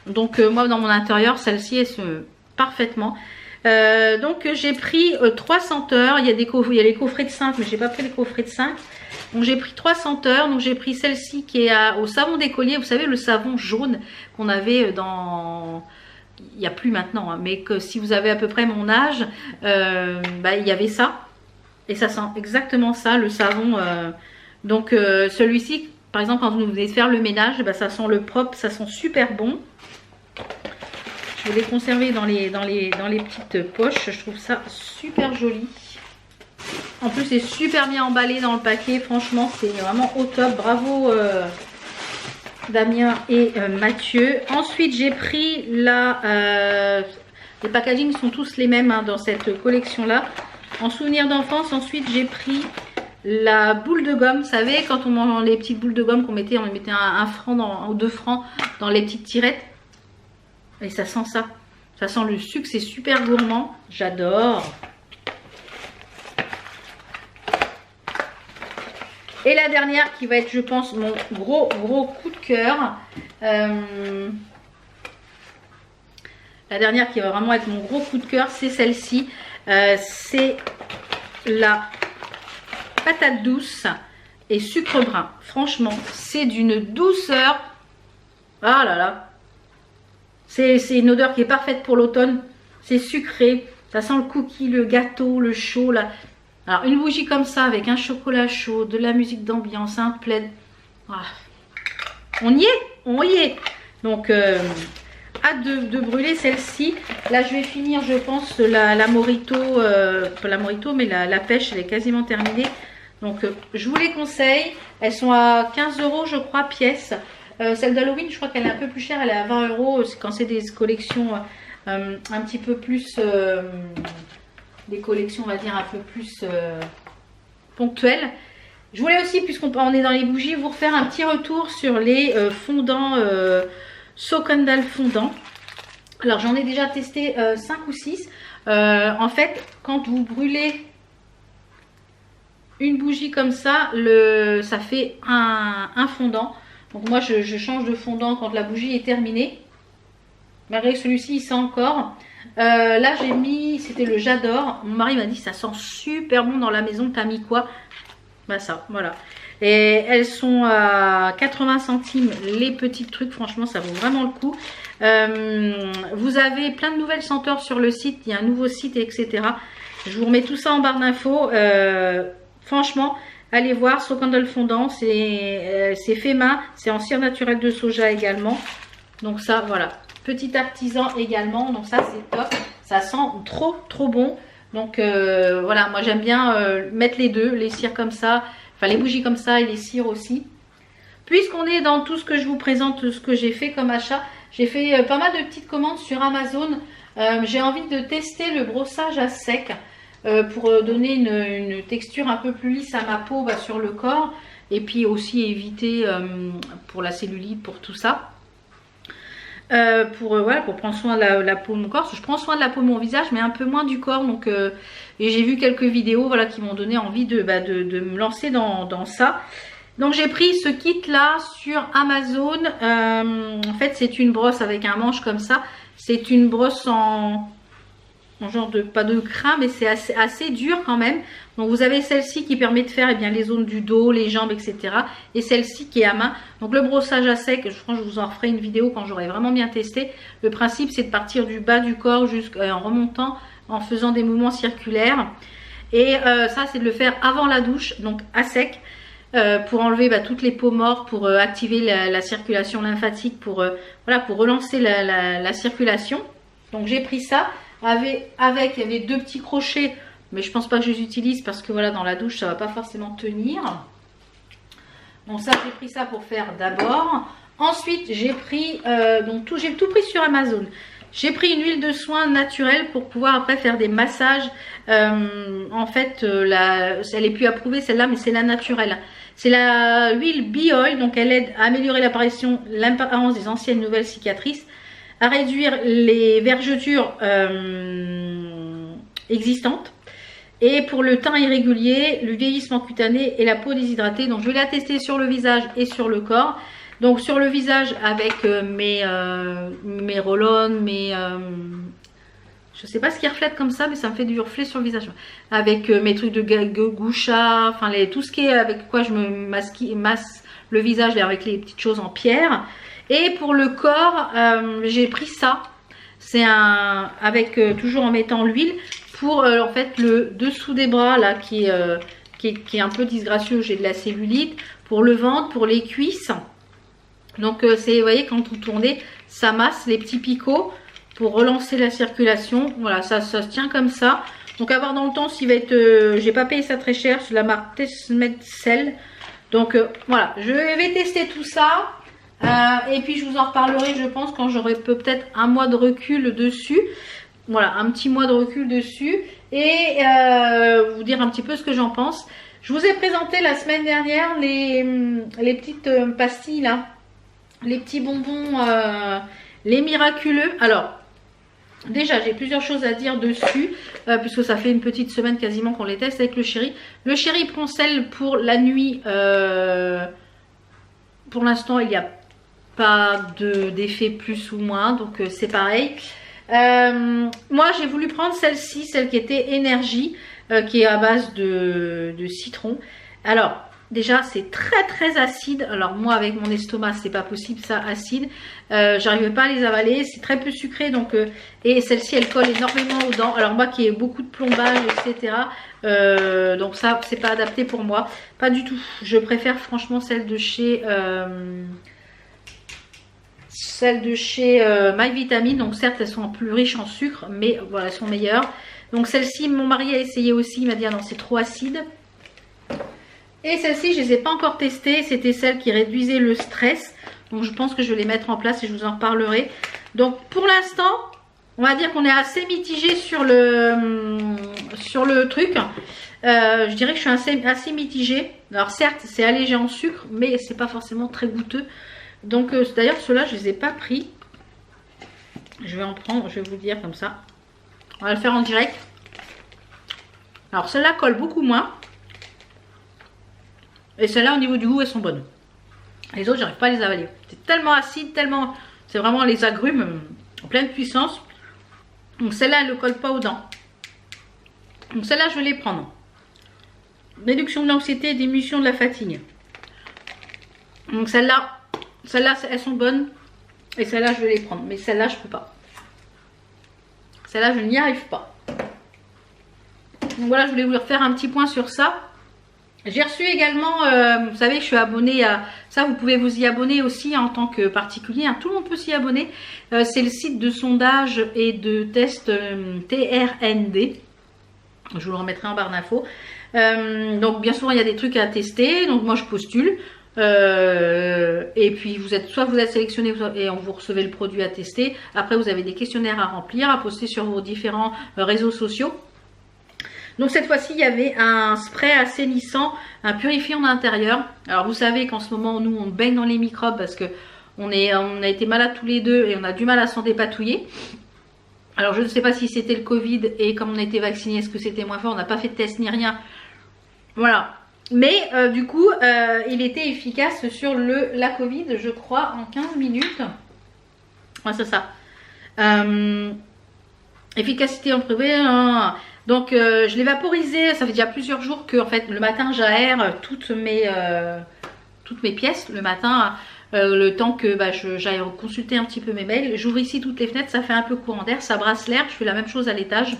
Speaker 1: Donc moi dans mon intérieur, celle-ci elle se parfaitement. Donc j'ai pris 3 senteurs. Il y a les coffrets de 5, mais j'ai pas pris les coffrets de 5. Donc j'ai pris 3 senteurs. Donc j'ai pris celle-ci qui est au savon d'écolier. Vous savez, le savon jaune qu'on avait dans... Il n'y a plus maintenant, hein, mais que si vous avez à peu près mon âge, il y avait ça. Et ça sent exactement ça, le savon. Donc celui-ci, par exemple, quand vous venez de faire le ménage, ça sent le propre, ça sent super bon. Je vais les conserver dans les petites poches. Je trouve ça super joli. En plus, c'est super bien emballé dans le paquet. Franchement, c'est vraiment au top. Bravo Damien et Mathieu. Ensuite, j'ai pris les packagings sont tous les mêmes hein, dans cette collection-là. En souvenir d'enfance, ensuite, j'ai pris la boule de gomme. Vous savez, quand on mange les petites boules de gomme qu'on mettait, on mettait un franc ou 2 francs dans les petites tirettes. Et ça sent ça. Ça sent le sucre, c'est super gourmand. J'adore. Et la dernière qui va être, je pense, mon gros coup de cœur. La dernière qui va vraiment être mon gros coup de cœur, c'est celle-ci. C'est la patate douce et sucre brun. Franchement, c'est d'une douceur. Ah là là. C'est une odeur qui est parfaite pour l'automne. C'est sucré. Ça sent le cookie, le gâteau, le chaud. Là. Alors, une bougie comme ça, avec un chocolat chaud, de la musique d'ambiance, un plaid. Ah. On y est, on y est. Donc, hâte de brûler celle-ci. Là, je vais finir, je pense, la Morito. Pas la Morito, mais la pêche, elle est quasiment terminée. Donc, je vous les conseille. Elles sont à 15 €, je crois, pièce. Celle d'Halloween, je crois qu'elle est un peu plus chère. Elle est à 20 € quand c'est des collections un petit peu plus... des collections, on va dire, un peu plus ponctuelles. Je voulais aussi, puisqu'on est dans les bougies, vous refaire un petit retour sur les fondants Sokandal fondant. Alors, j'en ai déjà testé 5 ou 6. En fait, quand vous brûlez une bougie comme ça, ça fait un fondant. Donc, moi, je change de fondant quand la bougie est terminée. Malgré que celui-ci, il sent encore. Là j'ai mis, c'était le J'adore. Mon mari m'a dit ça sent super bon dans la maison, t'as mis quoi? Bah ça, voilà. Et elles sont à 80 centimes les petits trucs, franchement ça vaut vraiment le coup. Vous avez plein de nouvelles senteurs sur le site, il y a un nouveau site, etc. Je vous remets tout ça en barre d'infos. Franchement, allez voir, Sokandal fondant, c'est fait main, c'est en cire naturelle de soja également. Donc ça, voilà. Petit artisan également, donc ça c'est top, ça sent trop bon. Donc voilà, moi j'aime bien mettre les deux, les cires comme ça, enfin les bougies comme ça et les cires aussi. Puisqu'on est dans tout ce que je vous présente, ce que j'ai fait comme achat, j'ai fait pas mal de petites commandes sur Amazon. J'ai envie de tester le brossage à sec pour donner une texture un peu plus lisse à ma peau sur le corps. Et puis aussi éviter pour la cellulite, pour tout ça. Voilà, pour prendre soin de la peau de mon corps. Je prends soin de la peau de mon visage mais un peu moins du corps. Donc et j'ai vu quelques vidéos voilà, qui m'ont donné envie de me lancer dans ça. Donc j'ai pris ce kit là sur Amazon. En fait c'est une brosse avec un manche comme ça. C'est une brosse en genre de, pas de crin, mais c'est assez dur quand même. Donc vous avez celle-ci qui permet de faire eh bien, les zones du dos, les jambes, etc. Et celle-ci qui est à main. Donc le brossage à sec, je pense que je vous en referai une vidéo quand j'aurai vraiment bien testé. Le principe c'est de partir du bas du corps jusqu'en remontant, en faisant des mouvements circulaires. Et ça c'est de le faire avant la douche, donc à sec. Pour enlever toutes les peaux mortes, pour activer la circulation lymphatique, pour relancer la circulation. Donc j'ai pris ça. Il y avait 2 petits crochets, mais je pense pas que je les utilise parce que voilà, dans la douche ça va pas forcément tenir. Donc ça j'ai pris ça pour faire d'abord. Ensuite j'ai pris j'ai tout pris sur Amazon. J'ai pris une huile de soin naturelle pour pouvoir après faire des massages. En fait elle est plus approuvée celle-là, mais c'est la naturelle. C'est la huile Bioil, donc elle aide à améliorer l'apparence des anciennes nouvelles cicatrices, à réduire les vergetures existantes, et pour le teint irrégulier, le vieillissement cutané et la peau déshydratée. Donc je vais la tester sur le visage et sur le corps. Donc sur le visage avec mes roll-on, je sais pas ce qui reflète comme ça, mais ça me fait du reflet sur le visage. Avec mes trucs de goucha, enfin tout ce qui est avec quoi je me masse le visage avec les petites choses en pierre. Et pour le corps, j'ai pris ça. C'est avec toujours en mettant l'huile pour en fait le dessous des bras là qui est un peu disgracieux. J'ai de la cellulite, pour le ventre, pour les cuisses. Donc vous voyez, quand vous tournez, ça masse les petits picots pour relancer la circulation. Voilà, ça se tient comme ça. Donc à voir dans le temps s'il va être... j'ai pas payé ça très cher, c'est la marque Tesmetsel. Donc voilà, je vais tester tout ça. Et puis je vous en reparlerai, je pense, quand j'aurai peut-être un mois de recul dessus. Voilà, un petit mois de recul dessus. Et vous dire un petit peu ce que j'en pense. Je vous ai présenté la semaine dernière les petites pastilles là, les petits bonbons, les miraculeux. Alors, déjà, j'ai plusieurs choses à dire dessus, puisque ça fait une petite semaine quasiment qu'on les teste avec le chéri. Le chéri prend celle pour la nuit. Pour l'instant, il n'y a pas d'effet plus ou moins, donc c'est pareil. Moi, j'ai voulu prendre celle-ci, celle qui était énergie, qui est à base de citron. Alors, déjà, c'est très acide. Alors, moi, avec mon estomac, c'est pas possible, ça, acide. J'arrivais pas à les avaler. C'est très peu sucré, donc... et celle-ci, elle colle énormément aux dents. Alors, moi, qui ai beaucoup de plombage, etc. Donc, ça, c'est pas adapté pour moi. Pas du tout. Je préfère, franchement, celle de chez... My Vitamine. Donc, certes, elles sont plus riches en sucre, mais voilà, elles sont meilleures. Donc, celle-ci, mon mari a essayé aussi. Il m'a dit, ah non, c'est trop acide. Et celle-ci, je ne les ai pas encore testées. C'était celle qui réduisait le stress. Donc, je pense que je vais les mettre en place et je vous en reparlerai. Donc, pour l'instant, on va dire qu'on est assez mitigé sur le truc. Je dirais que je suis assez mitigée. Alors, certes, c'est allégé en sucre, mais c'est pas forcément très goûteux. Donc, d'ailleurs, ceux-là, je ne les ai pas pris. Je vais en prendre, je vais vous dire comme ça. On va le faire en direct. Alors, celle-là colle beaucoup moins. Et celles-là, au niveau du goût, elles sont bonnes. Les autres, j'arrive pas à les avaler. C'est tellement acide, tellement... C'est vraiment les agrumes en pleine puissance. Donc celle-là, elle ne colle pas aux dents. Donc celle-là, je vais les prendre. Réduction de l'anxiété et diminution de la fatigue. Donc celle-là, elles sont bonnes. Et celle-là, je vais les prendre. Mais celle-là, je peux pas. Celle-là, je n'y arrive pas. Donc voilà, je voulais vous refaire un petit point sur ça. J'ai reçu également, vous savez, je suis abonnée à ça, vous pouvez vous y abonner aussi en tant que particulier, hein, tout le monde peut s'y abonner. C'est le site de sondage et de test TRND, je vous le remettrai en barre d'infos. Donc bien souvent il y a des trucs à tester, donc moi je postule. Et puis soit vous êtes sélectionné et vous recevez le produit à tester. Après vous avez des questionnaires à remplir, à poster sur vos différents réseaux sociaux. Donc cette fois-ci, il y avait un spray assainissant, un purifiant d'intérieur. Alors vous savez qu'en ce moment, nous, on baigne dans les microbes parce que on a été malades tous les deux et on a du mal à s'en dépatouiller. Alors je ne sais pas si c'était le Covid et comme on a été vaccinés, est-ce que c'était moins fort? On n'a pas fait de test ni rien. Voilà. Mais du coup, il était efficace sur la Covid, je crois, en 15 minutes. Ouais, c'est ça. Efficacité en privé... Donc je l'ai vaporisé, ça fait déjà plusieurs jours que en fait le matin j'aère toutes mes pièces le matin, le temps que j'aille consulter un petit peu mes mails. J'ouvre ici toutes les fenêtres, ça fait un peu courant d'air, ça brasse l'air, je fais la même chose à l'étage.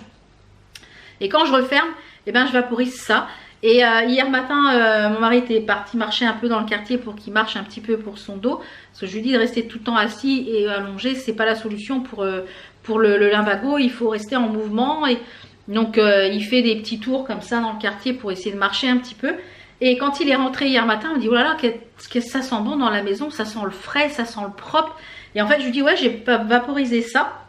Speaker 1: Et quand je referme, je vaporise ça. Et hier matin, mon mari était parti marcher un peu dans le quartier pour qu'il marche un petit peu pour son dos. Parce que je lui dis de rester tout le temps assis et allongé, c'est pas la solution pour le lumbago, il faut rester en mouvement. Et donc il fait des petits tours comme ça dans le quartier pour essayer de marcher un petit peu. Et quand il est rentré hier matin, il me dit oh là là, qu'est-ce que ça sent bon dans la maison, ça sent le frais, ça sent le propre. Et en fait je lui dis ouais, j'ai vaporisé ça.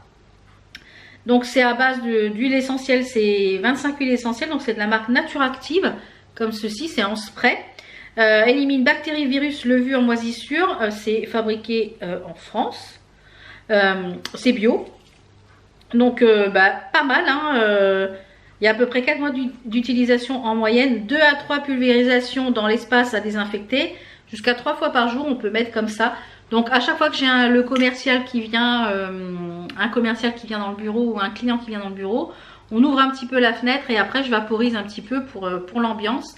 Speaker 1: Donc c'est à base d'huile essentielle, c'est 25 huiles essentielles, donc c'est de la marque Naturactive, comme ceci, c'est en spray. Élimine bactéries, virus, levures, moisissures, c'est fabriqué en France, c'est bio. Donc pas mal, hein, il y a à peu près 4 mois d'utilisation en moyenne, 2 à 3 pulvérisations dans l'espace à désinfecter, jusqu'à 3 fois par jour on peut mettre comme ça. Donc à chaque fois que j'ai le commercial qui vient, un commercial qui vient dans le bureau ou un client qui vient dans le bureau, on ouvre un petit peu la fenêtre et après je vaporise un petit peu pour l'ambiance.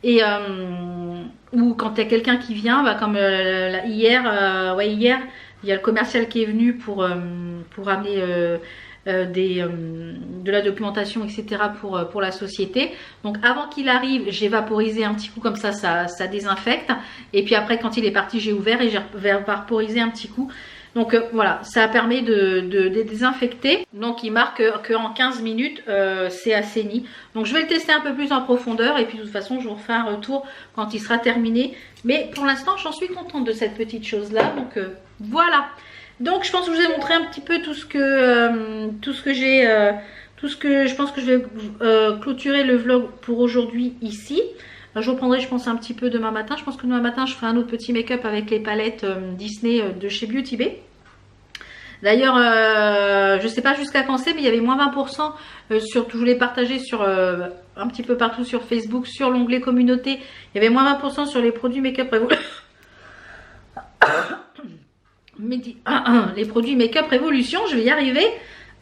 Speaker 1: Et ou quand il y a quelqu'un qui vient, comme hier, hier il y a le commercial qui est venu pour amener de la documentation, etc. pour la société. Donc avant qu'il arrive, j'ai vaporisé un petit coup comme ça désinfecte. Et puis après quand il est parti, j'ai ouvert et j'ai vaporisé un petit coup. Donc voilà, ça permet de désinfecter. Donc il marque qu'en 15 minutes, c'est assaini. Donc je vais le tester un peu plus en profondeur. Et puis de toute façon, je vous refais un retour quand il sera terminé. Mais pour l'instant, j'en suis contente de cette petite chose-là. Donc voilà. Donc je pense que je vous ai montré un petit peu tout ce que j'ai, tout ce que je pense que je vais clôturer le vlog pour aujourd'hui ici. Je reprendrai je pense un petit peu demain matin. Je pense que demain matin je ferai un autre petit make-up avec les palettes Disney de chez Beauty Bay. D'ailleurs, je sais pas jusqu'à quand c'est, mais il y avait moins 20% sur, je voulais partager sur un petit peu partout sur Facebook, sur l'onglet communauté. Il y avait moins 20% sur les produits make-up Révolution. Les produits make-up Révolution, je vais y arriver.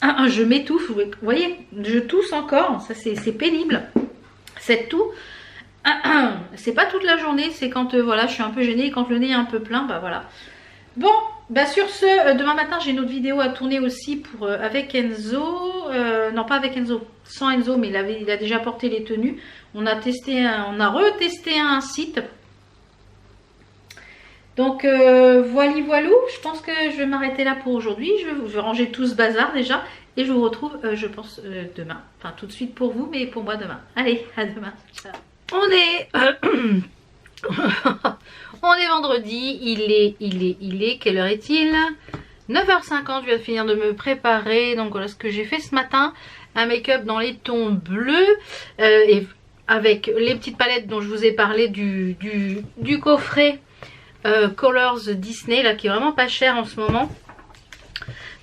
Speaker 1: Je m'étouffe, vous voyez, je tousse encore, ça c'est pénible. C'est tout. C'est pas toute la journée, c'est quand voilà, je suis un peu gênée, quand le nez est un peu plein, bah voilà. Bon, bah sur ce, demain matin j'ai une autre vidéo à tourner aussi pour avec Enzo, non pas avec Enzo, sans Enzo, mais il a déjà porté les tenues. On a retesté un site. Donc voilà, je pense que je vais m'arrêter là pour aujourd'hui. Je vais ranger tout ce bazar déjà et je vous retrouve, je pense, demain. Enfin tout de suite pour vous, mais pour moi demain. Allez, à demain. Ciao. On est vendredi, il est, quelle heure est-il? 9h50, je viens de finir de me préparer. Donc voilà ce que j'ai fait ce matin. Un make-up dans les tons bleus et avec les petites palettes dont je vous ai parlé du coffret Colors Disney là, qui est vraiment pas cher en ce moment.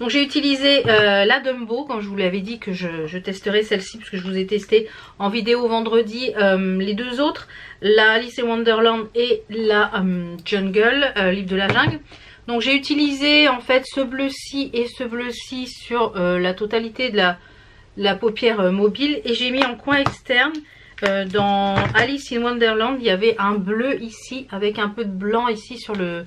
Speaker 1: Donc j'ai utilisé la Dumbo, comme je vous l'avais dit que je testerai celle-ci, parce que je vous ai testé en vidéo vendredi les deux autres, la Alice in Wonderland et la Jungle, livre de la jungle. Donc j'ai utilisé en fait ce bleu-ci et ce bleu-ci sur la totalité de la paupière mobile, et j'ai mis en coin externe dans Alice in Wonderland, il y avait un bleu ici avec un peu de blanc ici sur le...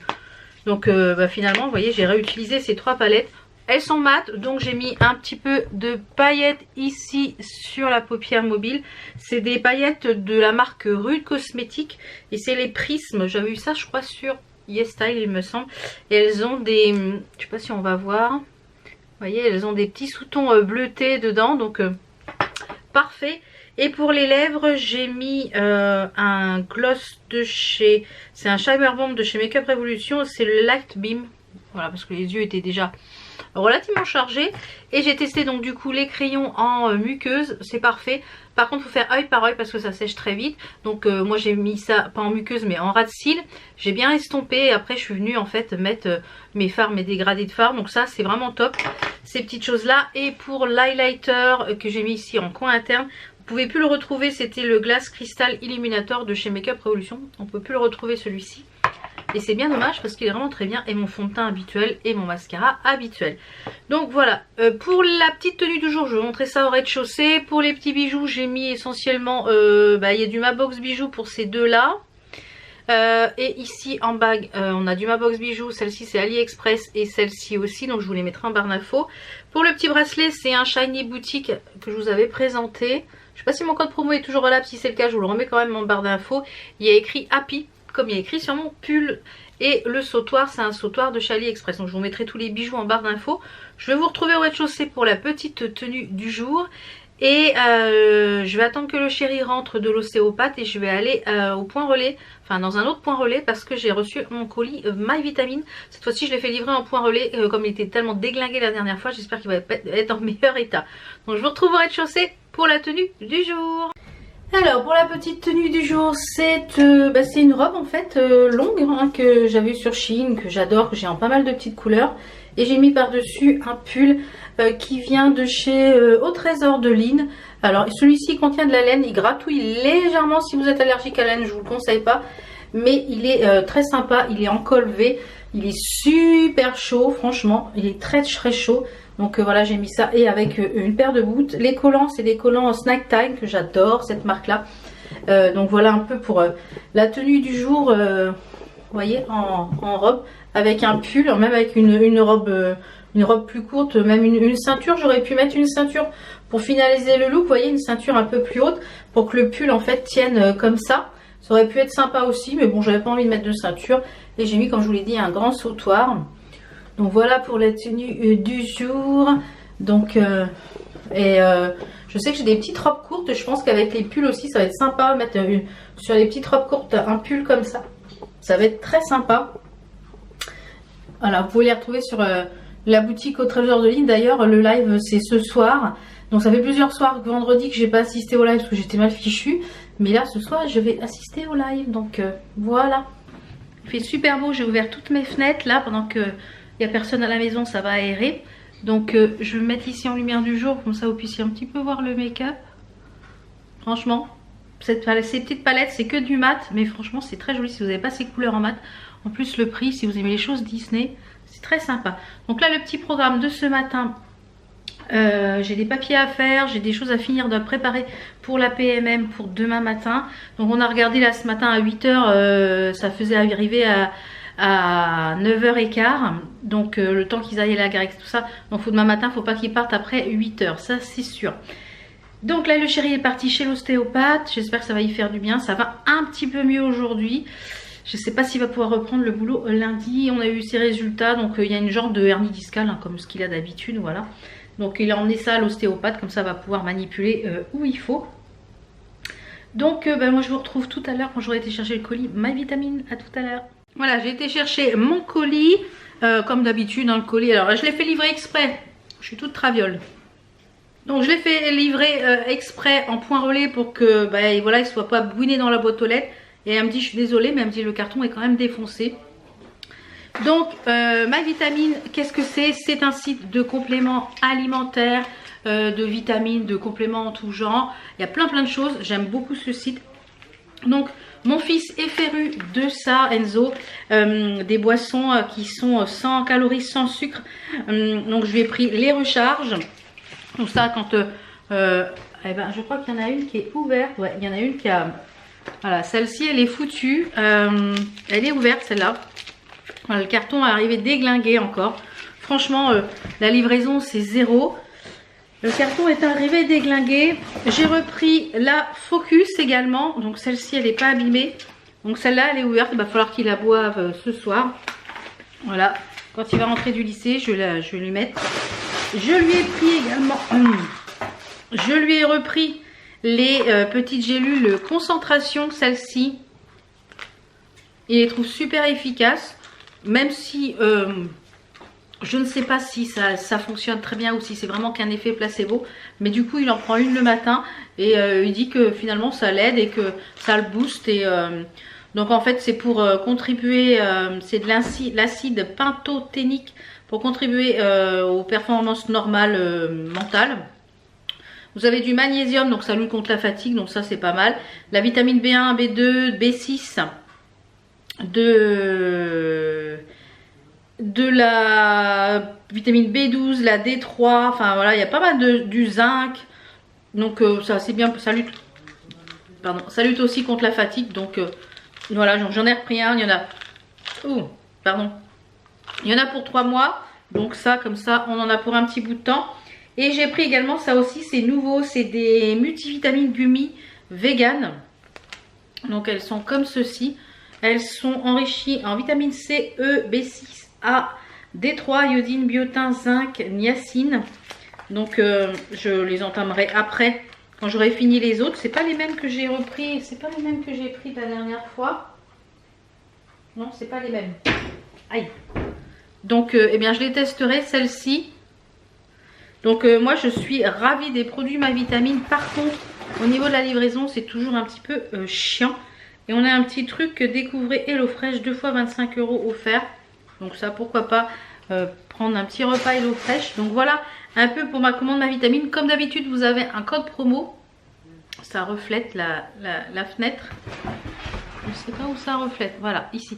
Speaker 1: Donc finalement vous voyez, j'ai réutilisé ces trois palettes. Elles sont mates, donc j'ai mis un petit peu de paillettes ici sur la paupière mobile. C'est des paillettes de la marque Rude Cosmétique et c'est les prismes. J'avais eu ça je crois sur YesStyle il me semble. Et elles ont des... je sais pas si on va voir. Vous voyez, elles ont des petits sous-tons bleutés dedans, donc parfait. Et pour les lèvres, j'ai mis un gloss de chez... C'est un Shimmer Bomb de chez Makeup Revolution. C'est le Light Beam. Voilà, parce que les yeux étaient déjà relativement chargés. Et j'ai testé donc du coup les crayons en muqueuse. C'est parfait. Par contre, il faut faire œil par œil parce que ça sèche très vite. Donc moi j'ai mis ça, pas en muqueuse mais en ras de cils. J'ai bien estompé. Et après je suis venue en fait mettre mes fards, mes dégradés de fards. Donc ça c'est vraiment top. Ces petites choses là. Et pour l'highlighter que j'ai mis ici en coin interne. Vous pouvez plus le retrouver, c'était le Glass Crystal Illuminator de chez Makeup Revolution. On peut plus le retrouver celui-ci. Et c'est bien dommage parce qu'il est vraiment très bien. Et mon fond de teint habituel et mon mascara habituel. Donc voilà, pour la petite tenue du jour, je vais vous montrer ça au rez-de-chaussée. Pour les petits bijoux, j'ai mis essentiellement, il y a du Mabox Bijoux pour ces deux-là. Et ici en bague, on a du Mabox Bijoux. Celle-ci c'est AliExpress et celle-ci aussi. Donc je vous les mettrai en barre d'infos. Pour le petit bracelet, c'est un Shiny Boutique que je vous avais présenté. Je sais pas si mon code promo est toujours valable, si c'est le cas je vous le remets quand même en barre d'infos. Il y a écrit Happy comme il y a écrit sur mon pull. Et le sautoir, c'est un sautoir de chez AliExpress. Donc je vous mettrai tous les bijoux en barre d'infos. Je vais vous retrouver au rez-de-chaussée pour la petite tenue du jour. Et je vais attendre que le chéri rentre de l'ostéopathe et je vais aller au point relais, enfin dans un autre point relais parce que j'ai reçu mon colis My Vitamine. Cette fois-ci je l'ai fait livrer en point relais comme il était tellement déglingué la dernière fois, j'espère qu'il va être en meilleur état. Donc je vous retrouve au rez-de-chaussée pour la tenue du jour. Alors pour la petite tenue du jour, c'est une robe en fait longue hein, que j'avais eu sur Shein, que j'adore, que j'ai en pas mal de petites couleurs. Et j'ai mis par-dessus un pull qui vient de chez Au Trésor de Lynn. Alors celui-ci contient de la laine, il gratouille légèrement. Si vous êtes allergique à la laine, je vous le conseille pas. Mais il est très sympa, il est en col V. Il est super chaud, franchement, il est très très chaud. Donc voilà, j'ai mis ça et avec une paire de boots. Les collants, c'est des collants Snack Time que j'adore, cette marque-là. Donc voilà un peu pour la tenue du jour, vous voyez, en robe. Avec un pull, même avec une robe plus courte, même une ceinture. J'aurais pu mettre une ceinture pour finaliser le look. Vous voyez, une ceinture un peu plus haute pour que le pull en fait tienne comme ça. Ça aurait pu être sympa aussi, mais bon, j'avais pas envie de mettre de ceinture. Et j'ai mis, comme je vous l'ai dit, un grand sautoir. Donc voilà pour la tenue du jour. Donc, je sais que j'ai des petites robes courtes. Je pense qu'avec les pulls aussi, ça va être sympa. Mettre sur les petites robes courtes un pull comme ça. Ça va être très sympa. Voilà, vous pouvez les retrouver sur la boutique Au Trésor de Lynn. D'ailleurs, le live c'est ce soir. Donc ça fait plusieurs soirs que vendredi que j'ai pas assisté au live parce que j'étais mal fichue. Mais là ce soir je vais assister au live. Donc voilà. Il fait super beau, j'ai ouvert toutes mes fenêtres là pendant qu'il n'y a personne à la maison, ça va aérer. Donc je vais me mettre ici en lumière du jour, comme ça vous puissiez un petit peu voir le make-up. Franchement, ces petites palettes c'est que du mat, mais franchement c'est très joli si vous n'avez pas ces couleurs en mat. En plus le prix, si vous aimez les choses Disney, c'est très sympa. Donc là le petit programme de ce matin, j'ai des papiers à faire, j'ai des choses à finir de préparer pour la PMM pour demain matin. Donc on a regardé là ce matin à 8 h, ça faisait arriver à 9 h 15. Donc le temps qu'ils aillent à la gare et tout ça. Donc demain matin, faut pas qu'ils partent après 8 h, ça c'est sûr. Donc là le chéri est parti chez l'ostéopathe, j'espère que ça va y faire du bien. Ça va un petit peu mieux aujourd'hui. Je sais pas s'il va pouvoir reprendre le boulot lundi. On a eu ses résultats, donc il y a une genre de hernie discale hein, comme ce qu'il a d'habitude, voilà. Donc il a emmené ça à l'ostéopathe, comme ça va pouvoir manipuler où il faut. Donc moi je vous retrouve tout à l'heure quand j'aurai été chercher le colis My Vitamine. À tout à l'heure. Voilà, j'ai été chercher mon colis, comme d'habitude hein, le colis. Alors je l'ai fait livrer exprès, je suis toute traviole. Donc je l'ai fait livrer exprès en point relais pour que voilà, il soit pas bouiné dans la boîte aux lettres. Et elle me dit je suis désolée, mais elle me dit le carton est quand même défoncé. Donc My Vitamine, qu'est-ce que c'est? C'est un site de compléments alimentaires, de vitamines, de compléments en tout genre. Il y a plein de choses, j'aime beaucoup ce site. Donc mon fils est féru de ça, Enzo, des boissons qui sont sans calories, sans sucre. Donc je lui ai pris les recharges. Donc ça quand je crois qu'il y en a une qui est ouverte. Ouais, il y en a une qui a... Voilà, celle-ci elle est foutue. Elle est ouverte celle-là. Voilà, le carton est arrivé déglingué encore. Franchement, la livraison c'est 0. Le carton est arrivé déglingué. J'ai repris la Focus également. Donc celle-ci, elle n'est pas abîmée. Donc celle-là, elle est ouverte. Il va falloir qu'il la boive ce soir. Voilà. Quand il va rentrer du lycée, je vais lui mettre. Je lui ai pris également... Je lui ai repris les petites gélules concentration. Celle-ci. Il les trouve super efficaces. Même si je ne sais pas si ça fonctionne très bien ou si c'est vraiment qu'un effet placebo. Mais du coup il en prend une le matin et il dit que finalement ça l'aide et que ça le booste. Et donc en fait c'est pour contribuer, c'est de l'acide pantothénique pour contribuer aux performances normales mentales. Vous avez du magnésium, donc ça lutte contre la fatigue, donc ça c'est pas mal. La vitamine B1, B2, B6. De la vitamine B12, la D3, enfin voilà, il y a pas mal du zinc. Donc ça c'est bien, ça lutte aussi contre la fatigue. Donc voilà, j'en ai repris un, il y en a... Oh, pardon. Il y en a pour 3 mois. Donc ça, comme ça, on en a pour un petit bout de temps. Et j'ai pris également, ça aussi c'est nouveau, c'est des multivitamines gummies vegan. Donc elles sont comme ceci. Elles sont enrichies en vitamine C, E, B6, A, D3, iodine, biotin, zinc, niacine. Donc je les entamerai après quand j'aurai fini les autres. C'est pas les mêmes que j'ai repris, c'est pas les mêmes que j'ai pris la dernière fois. Non, c'est pas les mêmes. Aïe. Donc eh bien je les testerai celle-ci. Donc moi je suis ravie des produits My Vitamine. Par contre au niveau de la livraison c'est toujours un petit peu chiant. Et on a un petit truc, découvrez HelloFresh, 2 fois 25 € offert. Donc ça, pourquoi pas prendre un petit repas HelloFresh. Donc voilà un peu pour ma commande My Vitamine. Comme d'habitude, vous avez un code promo. Ça reflète la fenêtre. Je ne sais pas où ça reflète. Voilà, ici.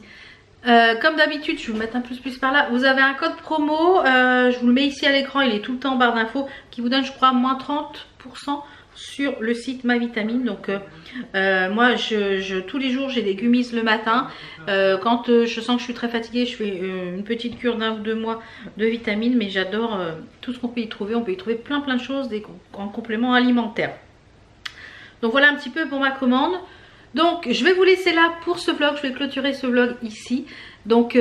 Speaker 1: Comme d'habitude, je vais vous mettre un peu plus par là. Vous avez un code promo. Je vous le mets ici à l'écran. Il est tout le temps en barre d'infos. Qui vous donne, je crois, moins 30% sur le site My Vitamine. Donc moi tous les jours j'ai des gummies le matin. Quand je sens que je suis très fatiguée, je fais une petite cure d'1 ou 2 mois de vitamines. Mais j'adore tout ce qu'on peut y trouver. On peut y trouver plein de choses en compléments alimentaires. Donc voilà un petit peu pour ma commande. Donc je vais vous laisser là pour ce vlog. Je vais clôturer ce vlog ici. Donc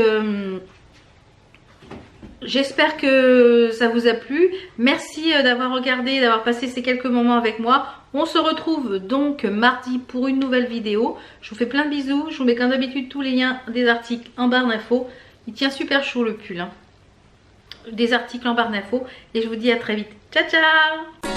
Speaker 1: j'espère que ça vous a plu. Merci d'avoir regardé, d'avoir passé ces quelques moments avec moi. On se retrouve donc mardi pour une nouvelle vidéo. Je vous fais plein de bisous. Je vous mets comme d'habitude tous les liens des articles en barre d'infos. Il tient super chaud le pull. Des articles en barre d'infos. Et je vous dis à très vite. Ciao ciao.